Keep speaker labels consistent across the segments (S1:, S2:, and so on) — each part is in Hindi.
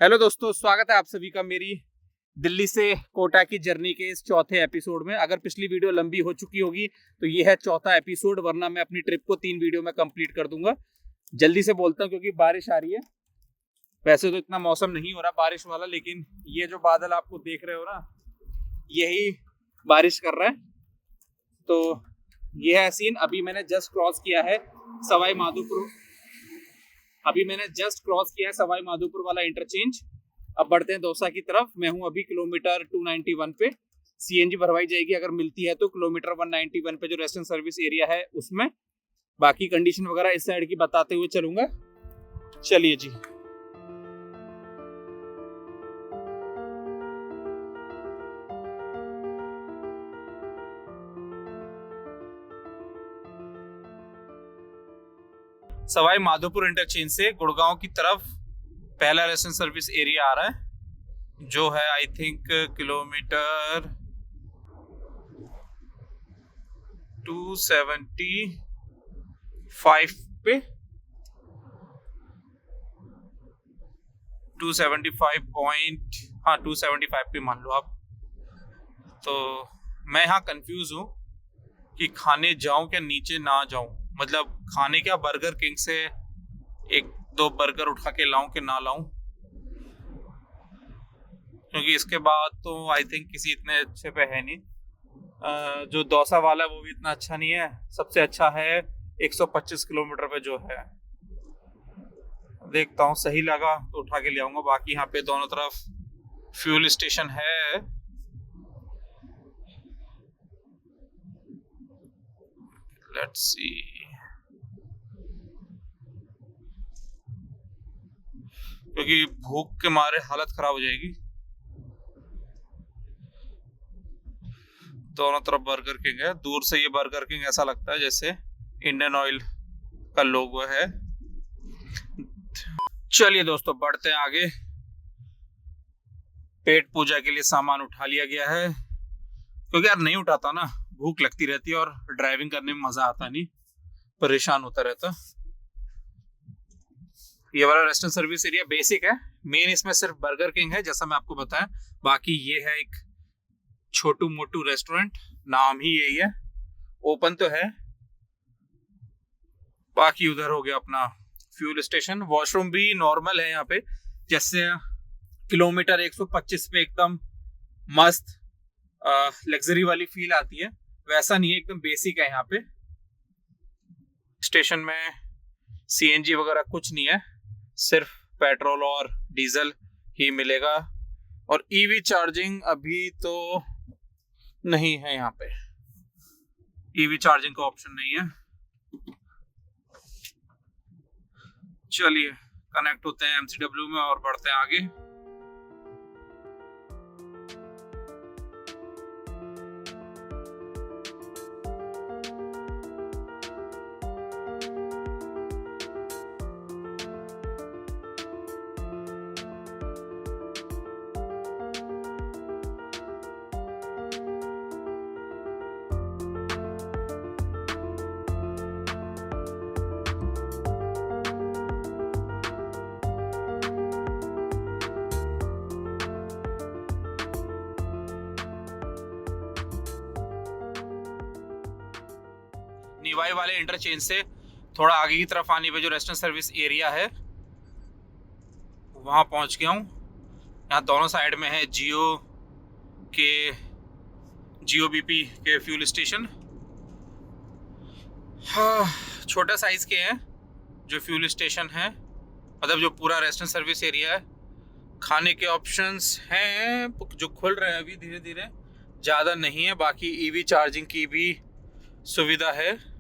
S1: हेलो दोस्तों, स्वागत है आप सभी का मेरी दिल्ली से कोटा की जर्नी के इस चौथे एपिसोड में। अगर पिछली वीडियो लंबी हो चुकी होगी तो ये है चौथा एपिसोड, वरना मैं अपनी ट्रिप को 3 वीडियो में कंप्लीट कर दूंगा। जल्दी से बोलता हूँ क्योंकि बारिश आ रही है। वैसे तो इतना मौसम नहीं हो रहा बारिश वाला, लेकिन ये जो बादल आपको देख रहे हो ना, यही बारिश कर रहा है। तो ये है सीन। अभी मैंने जस्ट क्रॉस किया है सवाई माधोपुर वाला इंटरचेंज। अब बढ़ते हैं दौसा की तरफ। मैं हूं अभी किलोमीटर 291 पे। सीएनजी भरवाई जाएगी अगर मिलती है तो किलोमीटर 191 पे जो रेस्टोरेंट सर्विस एरिया है उसमें। बाकी कंडीशन वगैरह इस साइड की बताते हुए चलूंगा। चलिए जी। सवाई माधोपुर इंटरचेंज से गुड़गांव की तरफ पहला रेस्टोरेंट सर्विस एरिया आ रहा है, जो है आई थिंक किलोमीटर 275 पे 275 पे मान लो आप। तो मैं यहाँ कंफ्यूज हूँ कि खाने जाऊं क्या नीचे ना जाऊं। मतलब खाने क्या, बर्गर किंग से 1-2 बर्गर उठा के लाऊं कि ना लाऊं, क्योंकि इसके बाद तो आई थिंक किसी इतने अच्छे पे है नहीं। जो दौसा वाला है वो भी इतना अच्छा नहीं है। सबसे अच्छा है 125 किलोमीटर पे जो है। देखता हूँ सही लगा तो उठा के ले आऊंगा। बाकी यहाँ पे दोनों तरफ फ्यूल स्टेशन है। Let's see. क्योंकि भूख के मारे हालत खराब हो जाएगी। दोनों तरफ बर्गर किंग है। दूर से ये बर्गर किंग ऐसा लगता है जैसे इंडियन ऑयल का लोगो है। चलिए दोस्तों, बढ़ते हैं आगे। पेट पूजा के लिए सामान उठा लिया गया है, क्योंकि यार नहीं उठाता ना, भूख लगती रहती है और ड्राइविंग करने में मजा आता नहीं, परेशान होता रहता। ये वाला रेस्टोरेंट सर्विस एरिया बेसिक है। मेन इसमें सिर्फ बर्गर किंग है जैसा मैं आपको बताया। बाकी ये है एक छोटू मोटू रेस्टोरेंट, नाम ही यही है। ओपन तो है। बाकी उधर हो गया अपना फ्यूल स्टेशन। वॉशरूम भी नॉर्मल है यहाँ पे, जैसे किलोमीटर 125 पे एकदम मस्त लग्जरी वाली फील आती है, वैसा नहीं है, एकदम बेसिक है। यहाँ पे स्टेशन में सीएनजी वगैरह कुछ नहीं है, सिर्फ पेट्रोल और डीजल ही मिलेगा। और ईवी चार्जिंग अभी तो नहीं है, यहाँ पे ईवी चार्जिंग का ऑप्शन नहीं है। चलिए कनेक्ट होते हैं एमसीडब्ल्यू में और बढ़ते हैं आगे। निवाई वाले इंटरचेंज से थोड़ा आगे की तरफ आने पे जो रेस्टोरेंट सर्विस एरिया है वहां पहुंच गया हूँ। यहाँ दोनों साइड में है जियो बीपी के फ्यूल स्टेशन। हाँ, छोटा साइज के हैं जो फ्यूल स्टेशन है, मतलब जो पूरा रेस्टोरेंट सर्विस एरिया है। खाने के ऑप्शंस हैं जो खुल रहे हैं अभी धीरे धीरे, ज़्यादा नहीं है। बाकी ईवी चार्जिंग की भी सुविधा है।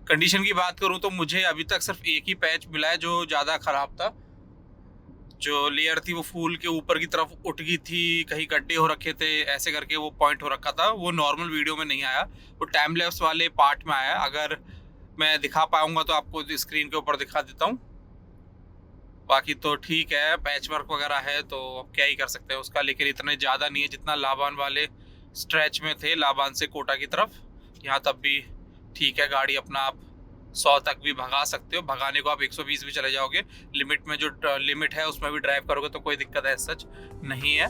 S1: कंडीशन की बात करूं तो मुझे अभी तक सिर्फ एक ही पैच मिला है जो ज़्यादा ख़राब था। जो लेयर थी वो फूल के ऊपर की तरफ उठ गई थी, कहीं गड्ढे हो रखे थे, ऐसे करके वो पॉइंट हो रखा था। वो नॉर्मल वीडियो में नहीं आया, वो टाइम लैप्स वाले पार्ट में आया। अगर मैं दिखा पाऊंगा तो आपको स्क्रीन के ऊपर दिखा देता हूँ। बाकी तो ठीक है, पैच वर्क वगैरह है तो अब क्या ही कर सकते हैं उसका। लेकिन इतने ज़्यादा नहीं है जितना लाबान वाले स्ट्रेच में थे, लाबान से कोटा की तरफ। यहाँ तब भी ठीक है, गाड़ी अपना आप 100 तक भी भगा सकते हो। भगाने को आप 120 भी चले जाओगे, लिमिट में जो लिमिट है उसमें भी ड्राइव करोगे तो कोई दिक्कत है सच नहीं है।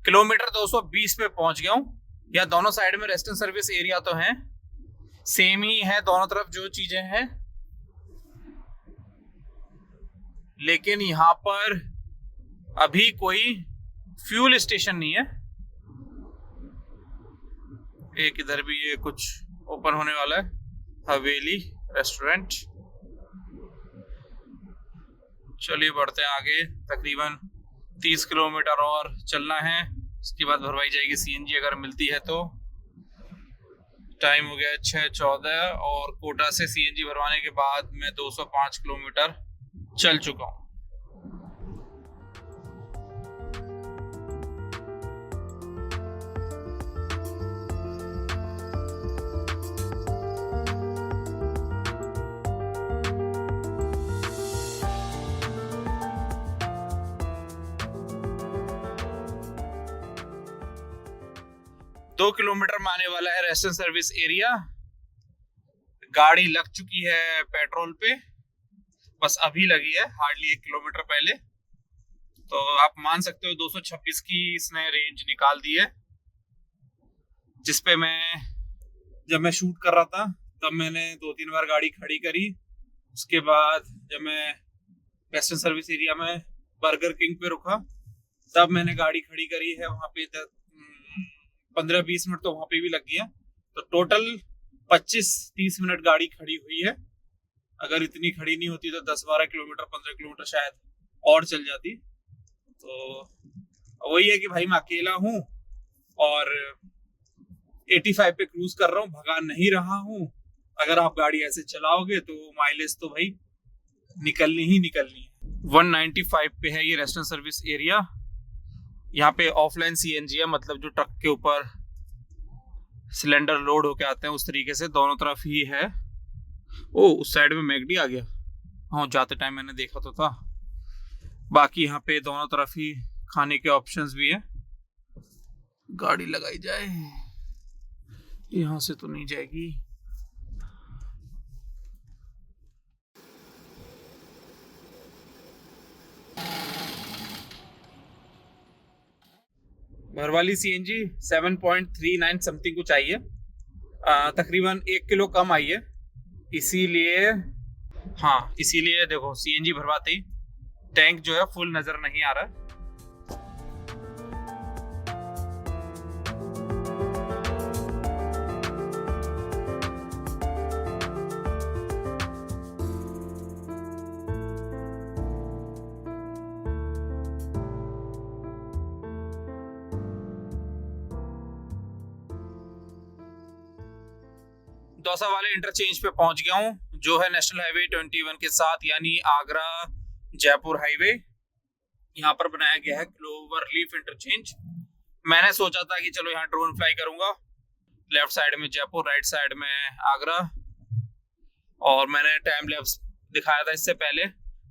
S1: किलोमीटर 220 पे पहुंच गया हूँ। या दोनों साइड में रेस्ट एंड सर्विस एरिया तो है, सेम ही है दोनों तरफ जो चीजें हैं, लेकिन यहाँ पर अभी कोई फ्यूल स्टेशन नहीं है। एक इधर भी ये कुछ ओपन होने वाला है, हवेली रेस्टोरेंट। चलिए बढ़ते हैं आगे, तकरीबन 30 किलोमीटर और चलना है, उसके बाद भरवाई जाएगी सीएनजी अगर मिलती है तो। टाइम हो गया 6:14 और कोटा से सीएनजी भरवाने के बाद मैं 205 किलोमीटर चल चुका हूँ। दो किलोमीटर में आने वाला है रेस्ट एंड सर्विस एरिया। गाड़ी लग चुकी है पेट्रोल पे, बस अभी लगी है हार्डली 1 किलोमीटर पहले। तो आप मान सकते हो 226 की इसने रेंज निकाल दी है। जिसपे जब मैं शूट कर रहा था तब मैंने 2-3 बार गाड़ी खड़ी करी। उसके बाद जब मैं वेस्टर्न सर्विस एरिया में बर्गर किंग पे रुका तब मैंने गाड़ी खड़ी करी है। वहां पे 15-20 मिनट तो वहां पे भी लग गया, तो टोटल 25-30 मिनट गाड़ी खड़ी हुई है। अगर इतनी खड़ी नहीं होती तो 10-12 किलोमीटर 15 किलोमीटर शायद और चल जाती। तो वही है कि भाई मैं अकेला हूँ और 85 पे क्रूज कर रहा हूँ, भगा नहीं रहा हूँ। अगर आप गाड़ी ऐसे चलाओगे तो माइलेज तो भाई निकलनी ही निकलनी है। 195 पे है ये रेस्टोरेंट सर्विस एरिया। यहाँ पे ऑफलाइन सीएनजी है, मतलब जो ट्रक के ऊपर सिलेंडर लोड होके आते हैं उस तरीके से दोनों तरफ ही है। ओ उस साइड में मैकडी आ गया, हाँ जाते टाइम मैंने देखा तो था। बाकी यहाँ पे दोनों तरफ ही खाने के ऑप्शंस भी है। गाड़ी लगाई जाए, यहाँ से तो नहीं जाएगी। भरवाली सीएनजी 7.39 समथिंग को चाहिए, तकरीबन 1 किलो कम आई है। इसीलिए हाँ, इसीलिए देखो सीएनजी भरवाते ही टैंक जो है फुल नजर नहीं आ रहा है। दौसा वाले इंटरचेंज पे पहुंच गया हूँ, जो है नेशनल हाईवे 21 के साथ, यानी आगरा जयपुर हाईवे। यहाँ पर बनाया गया है क्लोवरलीफ इंटरचेंज। मैंने सोचा था कि चलो यहाँ ड्रोन फ्लाई करूंगा, लेफ्ट साइड में जयपुर, राइट साइड में आगरा। और मैंने टाइम लैप्स दिखाया था इससे पहले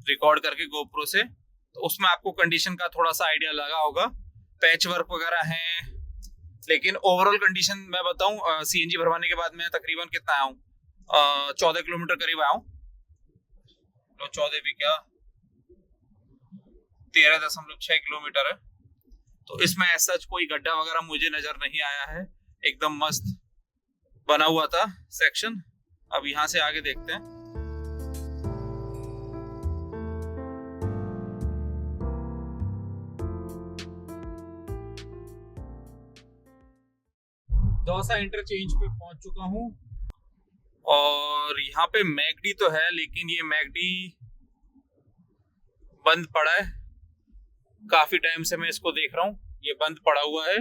S1: रिकॉर्ड करके गोप्रो से, तो उसमें आपको कंडीशन का थोड़ा सा आइडिया लगा होगा। पैच वर्क वगैरह है, लेकिन ओवरऑल कंडीशन मैं बताऊं, सीएनजी भरवाने के बाद मैं तकरीबन कितना आया हूँ, 14 किलोमीटर करीब आया हूँ। तो 14 भी क्या, 13.6 किलोमीटर है। तो इसमें ऐसा कोई गड्ढा वगैरह मुझे नजर नहीं आया है, एकदम मस्त बना हुआ था सेक्शन। अब यहाँ से आगे देखते हैं। दौसा इंटरचेंज पे पहुंच चुका हूं और यहाँ पे मैकडी तो है, लेकिन ये मैकडी बंद पड़ा है। काफी टाइम से मैं इसको देख रहा हूँ, ये बंद पड़ा हुआ है।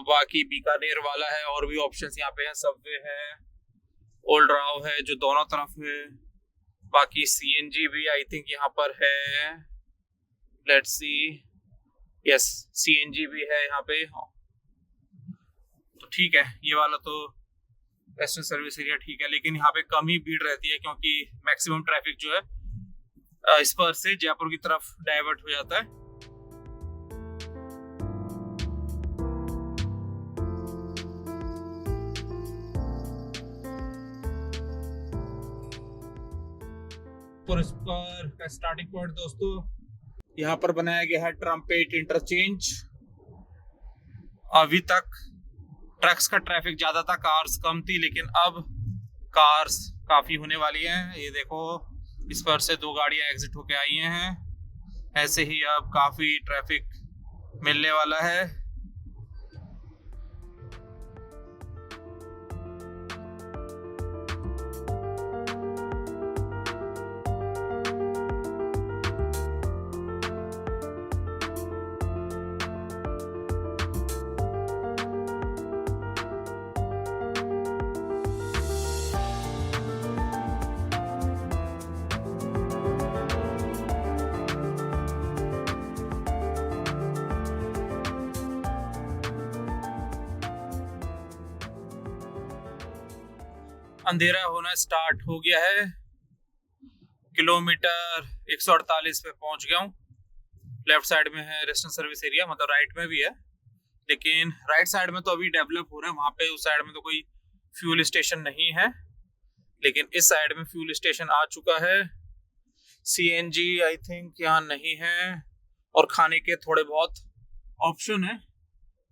S1: बाकी बीकानेर वाला है, और भी ऑप्शंस यहाँ पे हैं, सबवे है, ओल्ड राव है जो दोनों तरफ है, बाकी सीएनजी भी आई थिंक यहाँ पर है, लेट्स सी, यस सीएनजी भी है यहाँ पे। तो ठीक है, ये वाला तो वेस्टर्न सर्विस एरिया ठीक है, लेकिन यहाँ पे कम ही भीड़ रहती है क्योंकि मैक्सिमम ट्रैफिक जो है इस पर से जयपुर की तरफ डाइवर्ट हो जाता है। और इस पर का स्टार्टिंग पॉइंट दोस्तों यहाँ पर बनाया गया है ट्रम्पेट इंटरचेंज। अभी तक ट्रक्स का ट्रैफिक ज्यादा था, कार्स कम थी, लेकिन अब कार्स काफी होने वाली हैं। ये देखो, इस पर से 2 गाड़ियां एग्जिट होके आई हैं। ऐसे ही अब काफी ट्रैफिक मिलने वाला है। अंधेरा होना स्टार्ट हो गया है। किलोमीटर 148 पे पहुंच गया हूँ। लेफ्ट साइड में है रेस्टोरेंट सर्विस एरिया, मतलब राइट में भी है, लेकिन राइट साइड में तो अभी डेवलप हो रहा है। वहां पे उस साइड में तो कोई फ्यूल स्टेशन नहीं है, लेकिन इस साइड में फ्यूल स्टेशन आ चुका है। सीएनजी आई थिंक यहाँ नहीं है, और खाने के थोड़े बहुत ऑप्शन है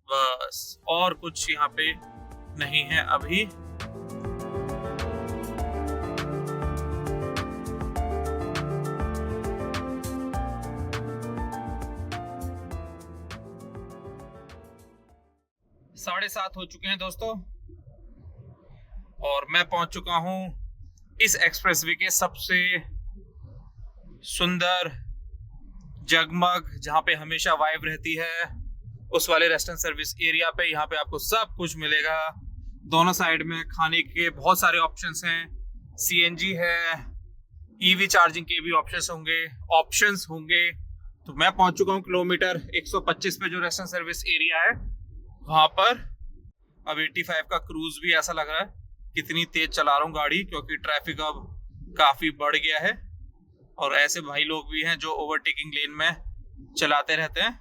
S1: बस, और कुछ यहाँ पे नहीं है अभी। साढ़े 7 हो चुके हैं दोस्तों, और मैं पहुंच चुका हूं इस एक्सप्रेसवे के सबसे सुंदर जगमग, जहां पे हमेशा वाइब रहती है, उस वाले रेस्टोरेंट सर्विस एरिया पे। यहाँ पे आपको सब कुछ मिलेगा। दोनों साइड में खाने के बहुत सारे ऑप्शंस हैं। सीएनजी है, ईवी चार्जिंग के भी ऑप्शंस होंगे। तो मैं पहुंच चुका हूँ किलोमीटर 125 पे जो रेस्टोरेंट सर्विस एरिया है वहां पर। अब 85 का क्रूज भी ऐसा लग रहा है, कितनी तेज चला रहा हूँ गाड़ी, क्योंकि ट्रैफिक अब काफी बढ़ गया है। और ऐसे भाई लोग भी हैं जो ओवरटेकिंग लेन में चलाते रहते हैं।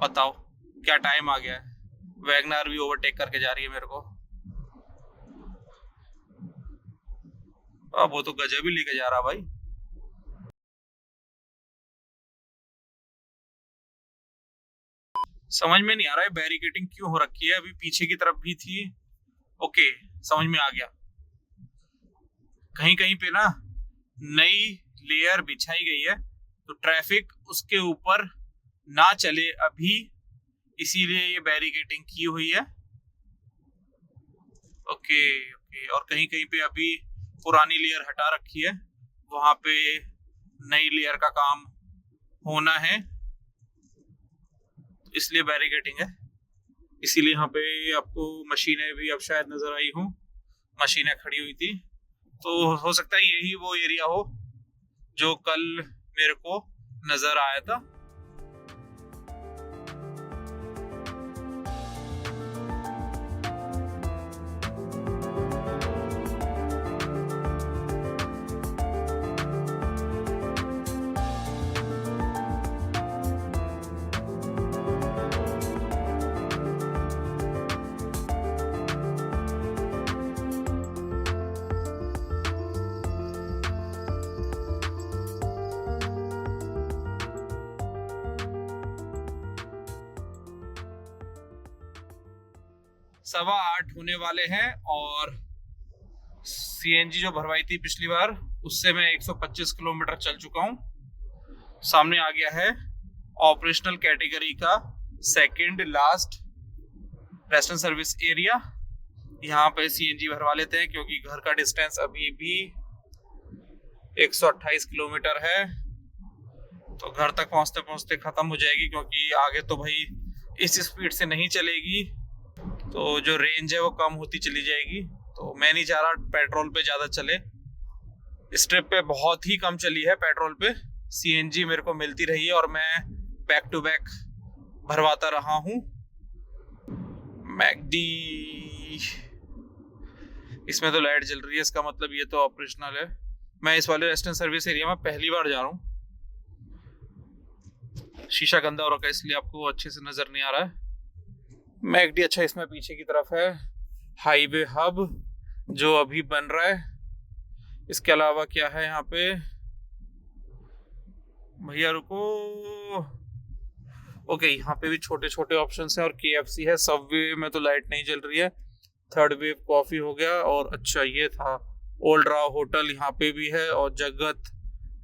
S1: बताओ क्या टाइम आ गया है, वैगनर भी ओवरटेक करके जा रही है मेरे को। अब वो तो गजब ही लेके जा रहा भाई। समझ में नहीं आ रहा है बैरिकेडिंग क्यों हो रखी है। अभी पीछे की तरफ भी थी, ओके समझ में आ गया। कहीं कहीं पे ना नई लेयर बिछाई गई है तो ट्रैफिक उसके ऊपर ना चले अभी, इसीलिए ये बैरिकेडिंग की हुई है। Okay okay. और कहीं कहीं पे अभी पुरानी लेयर हटा रखी है, वहां पे नई लेयर का काम होना है, इसलिए बैरिकेडिंग है। इसीलिए यहाँ पे आपको मशीनें भी अब शायद नजर आई हो, मशीनें खड़ी हुई थी। तो हो सकता है यही वो एरिया हो जो कल मेरे को नजर आया था। सवा 8 होने वाले हैं, और सीएनजी जो भरवाई थी पिछली बार उससे मैं 125 किलोमीटर चल चुका हूँ। सामने आ गया है ऑपरेशनल कैटेगरी का second last restaurant service area. यहाँ पे सीएनजी भरवा लेते हैं क्योंकि घर का डिस्टेंस अभी भी 128 किलोमीटर है, तो घर तक पहुंचते पहुंचते खत्म हो जाएगी, क्योंकि आगे तो भाई इस स्पीड से नहीं चलेगी तो जो रेंज है वो कम होती चली जाएगी। तो मैं नहीं चाह रहा पेट्रोल पे ज़्यादा चले। इस ट्रिप पे बहुत ही कम चली है पेट्रोल पे, सीएनजी मेरे को मिलती रही है और मैं बैक टू बैक भरवाता रहा हूँ। मैकडी, इसमें तो लाइट जल रही है, इसका मतलब ये तो ऑपरेशनल है। मैं इस वाले रेस्टोरेंट सर्विस एरिया में पहली बार जा रहा हूँ। शीशा गंदा हो रखा है इसलिए आपको अच्छे से नजर नहीं आ रहा है। मैकडी अच्छा इसमें पीछे की तरफ है हाईवे हब जो अभी बन रहा है। इसके अलावा क्या है यहाँ पे, भैया रुको, ओके यहाँ पे भी छोटे छोटे ऑप्शंस हैं और केएफसी है। सबवे में तो लाइट नहीं जल रही है। थर्ड वेव कॉफी हो गया और अच्छा ये था ओल्ड राव होटल यहाँ पे भी है और जगत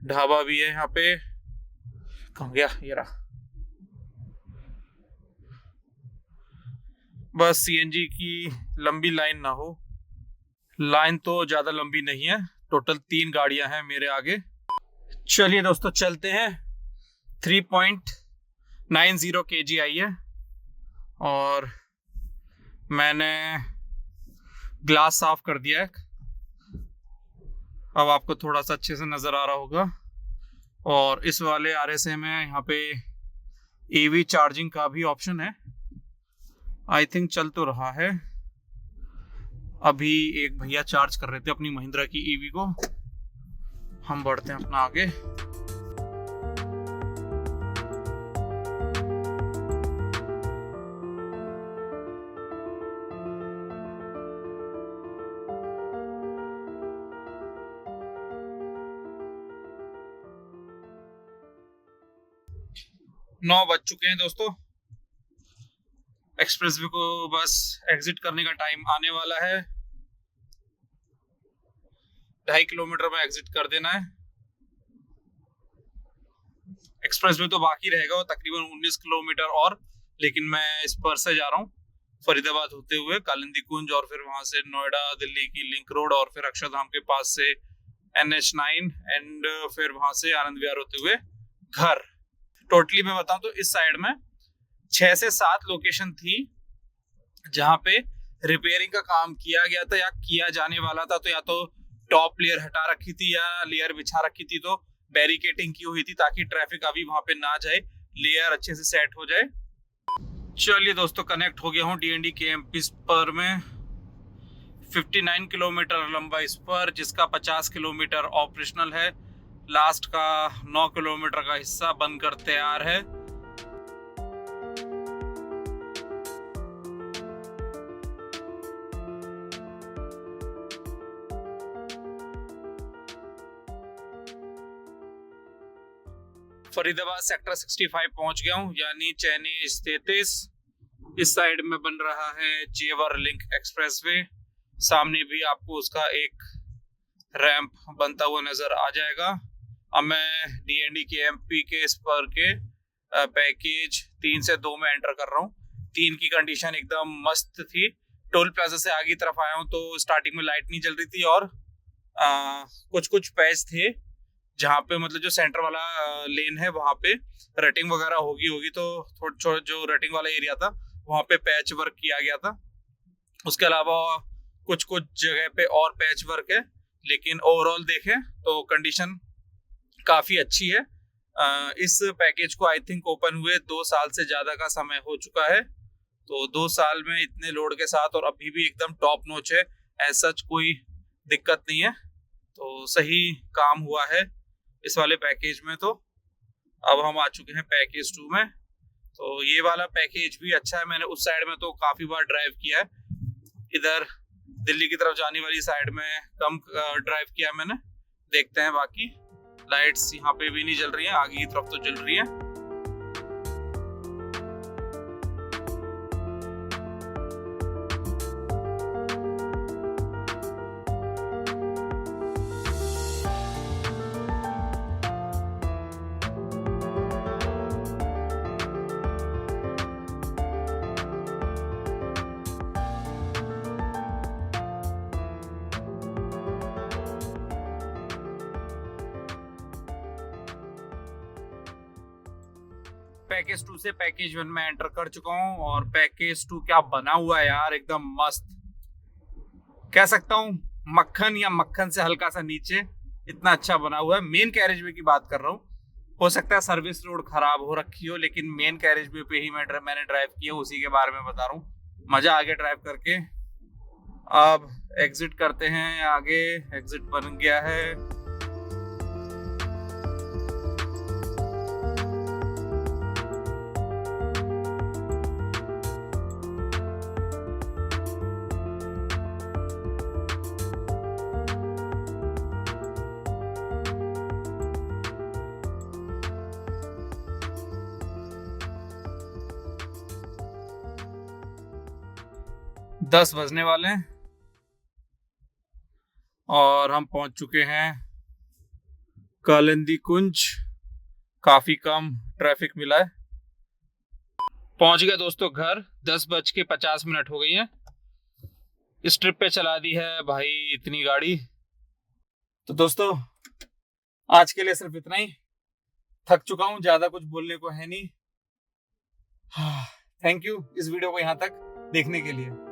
S1: ढाबा भी है यहाँ पे। कहाँ गया ये रहा। बस सीएनजी की लंबी लाइन ना हो। लाइन तो ज्यादा लंबी नहीं है, टोटल 3 गाड़ियां हैं मेरे आगे। चलिए दोस्तों चलते हैं। 3.90 kg आई है और मैंने ग्लास साफ कर दिया है। अब आपको थोड़ा सा अच्छे से नजर आ रहा होगा। और इस वाले RSA में यहाँ पे EV चार्जिंग का भी ऑप्शन है। आई थिंक चल तो रहा है। अभी एक भैया चार्ज कर रहे थे अपनी महिंद्रा की EV को। हम बढ़ते हैं अपना आगे। नौ बज चुके हैं दोस्तों। एक्सप्रेसवे को बस एग्जिट करने का टाइम आने वाला है। 2.5 किलोमीटर में एग्जिट कर देना है। एक्सप्रेसवे तो बाकी रहेगा वो तकरीबन 19 किलोमीटर और, लेकिन मैं इस पर से जा रहा हूँ फरीदाबाद होते हुए कालिंदी कुंज और फिर वहां से नोएडा दिल्ली की लिंक रोड और फिर अक्षरधाम के पास से NH9 एंड फिर वहां से आनंद विहार होते हुए घर। टोटली मैं बताऊं तो इस साइड में 6 से 7 लोकेशन थी जहां पे रिपेयरिंग का काम किया गया था या किया जाने वाला था। तो या तो टॉप लेयर हटा रखी थी या लेयर बिछा रखी थी, तो बैरिकेटिंग की हुई थी ताकि ट्रैफिक अभी वहां पे ना जाए, लेयर अच्छे से सेट हो जाए। चलिए दोस्तों कनेक्ट हो गया हूँ DND KMP स्पर में। 59 किलोमीटर लंबा स्पर जिसका 50 किलोमीटर ऑपरेशनल है। लास्ट का 9 किलोमीटर का हिस्सा बनकर तैयार है। फरीदाबाद सेक्टर 65 पहुंच गया हूं, यानी चैनी 33। इस साइड में बन रहा है जेवर लिंक एक्सप्रेसवे। सामने भी आपको उसका एक रैंप बनता हुआ नजर आ जाएगा। अब मैं DND KMP के स्पर के पैकेज 3 से 2 में एंटर कर रहा हूँ। 3 की कंडीशन एकदम मस्त थी। टोल प्लाजा से आगे तरफ आया हूँ तो स्टार्टिंग में लाइट नहीं जल रही थी और कुछ पैच थे जहाँ पे मतलब जो सेंटर वाला लेन है वहाँ पे रटिंग वगैरह होगी तो थोड़ा जो रटिंग वाला एरिया था वहाँ पे पैच वर्क किया गया था। उसके अलावा कुछ जगह पे और पैच वर्क है, लेकिन ओवरऑल देखें तो कंडीशन काफी अच्छी है। इस पैकेज को आई थिंक ओपन हुए 2 साल से ज्यादा का समय हो चुका है। तो 2 साल में इतने लोड के साथ और अभी भी एकदम टॉप नॉच है, ऐसा कोई दिक्कत नहीं है। तो सही काम हुआ है इस वाले पैकेज में। तो अब हम आ चुके हैं पैकेज 2 में। तो ये वाला पैकेज भी अच्छा है। मैंने उस साइड में तो काफी बार ड्राइव किया है, इधर दिल्ली की तरफ जाने वाली साइड में कम ड्राइव किया मैंने। देखते हैं बाकी। लाइट्स यहाँ पे भी नहीं जल रही हैं, आगे की तरफ तो जल रही हैं। पैकेज 2 से पैकेज 1 में एंटर कर चुका हूँ और पैकेज 2 क्या बना हुआ है यार, एकदम मस्त कह सकता हूँ। मक्खन या मक्खन से हल्का सा नीचे, इतना अच्छा बना हुआ है। मेन कैरेज वे की बात कर रहा हूँ। हो सकता है सर्विस रोड खराब हो रखी हो, लेकिन मेन कैरेज वे पे ही मैंने ड्राइव किया, उसी के बारे में बता रहा हूँ। मजा आ गया ड्राइव करके। अब एग्जिट करते हैं आगे, एग्जिट बन गया है। दस बजने वाले हैं और हम पहुंच चुके हैं कालिंदी कुंज। काफी कम ट्रैफिक मिला है। पहुंच गया दोस्तों घर। 10:50 हो गई हैं। इस ट्रिप पे चला दी है भाई इतनी गाड़ी। तो दोस्तों आज के लिए सिर्फ इतना ही। थक चुका हूं, ज्यादा कुछ बोलने को है नहीं। थैंक यू इस वीडियो को यहाँ तक देखने के लिए।